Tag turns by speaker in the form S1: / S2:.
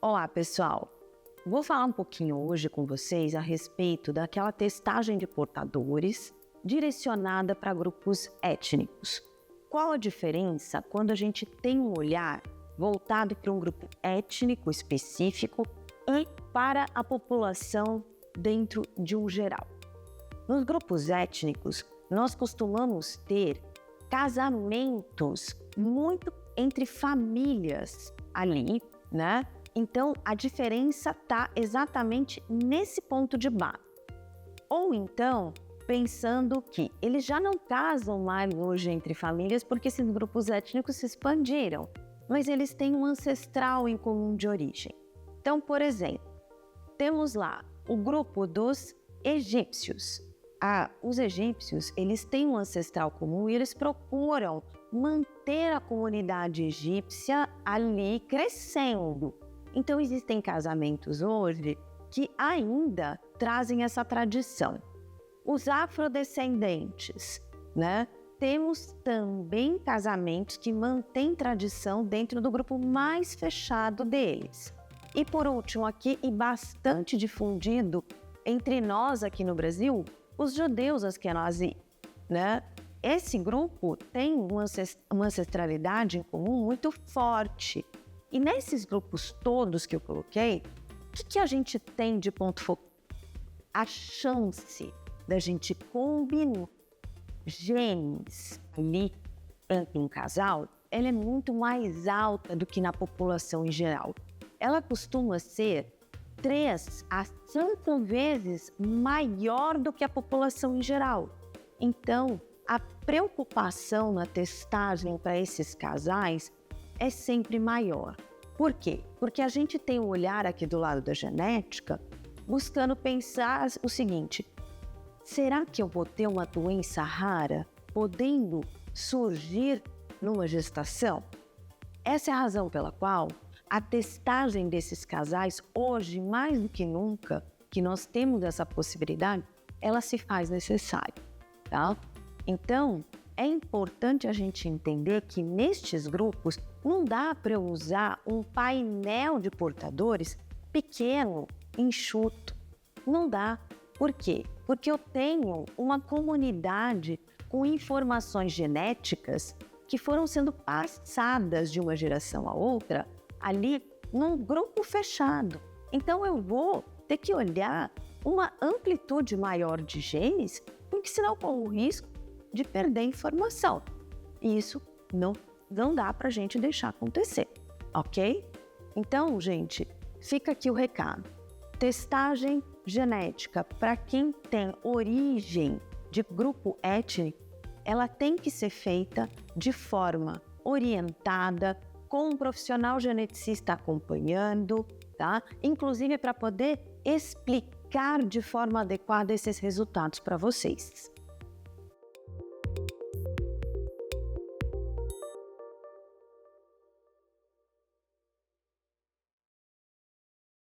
S1: Olá, pessoal! Vou falar um pouquinho hoje com vocês a respeito daquela testagem de portadores direcionada para grupos étnicos. Qual a diferença quando a gente tem um olhar voltado para um grupo étnico específico e para a população dentro de um geral? Nos grupos étnicos, nós costumamos ter casamentos muito entre famílias ali, né? Então, a diferença está exatamente nesse ponto de base. Ou então, pensando que eles já não casam mais hoje entre famílias porque esses grupos étnicos se expandiram, mas eles têm um ancestral em comum de origem. Então, por exemplo, temos lá o grupo dos egípcios. Os egípcios, eles têm um ancestral comum e eles procuram manter a comunidade egípcia ali crescendo. Então, existem casamentos hoje que ainda trazem essa tradição. Os afrodescendentes, né? Temos também casamentos que mantêm tradição dentro do grupo mais fechado deles. E por último aqui, e bastante difundido entre nós aqui no Brasil, os judeus Ashkenazi, né? Esse grupo tem uma ancestralidade em comum muito forte. E nesses grupos todos que eu coloquei, o que a gente tem de ponto focal? A chance da gente combinar genes ali entre um casal, ela é muito mais alta do que na população em geral. Ela costuma ser 3 a 5 vezes maior do que a população em geral. Então, a preocupação na testagem para esses casais é sempre maior. Por quê? Porque a gente tem um olhar aqui do lado da genética buscando pensar o seguinte: será que eu vou ter uma doença rara podendo surgir numa gestação? Essa é a razão pela qual a testagem desses casais, hoje mais do que nunca, que nós temos essa possibilidade, ela se faz necessária, tá? Então, é importante a gente entender que nestes grupos não dá para eu usar um painel de portadores pequeno, enxuto. Não dá. Por quê? Porque eu tenho uma comunidade com informações genéticas que foram sendo passadas de uma geração a outra ali num grupo fechado. Então eu vou ter que olhar uma amplitude maior de genes, porque senão corro o risco de perder informação. E isso não dá para a gente deixar acontecer, ok? Então, gente, fica aqui o recado. Testagem genética para quem tem origem de grupo étnico, ela tem que ser feita de forma orientada, com um profissional geneticista acompanhando, tá? Inclusive para poder explicar de forma adequada esses resultados para vocês.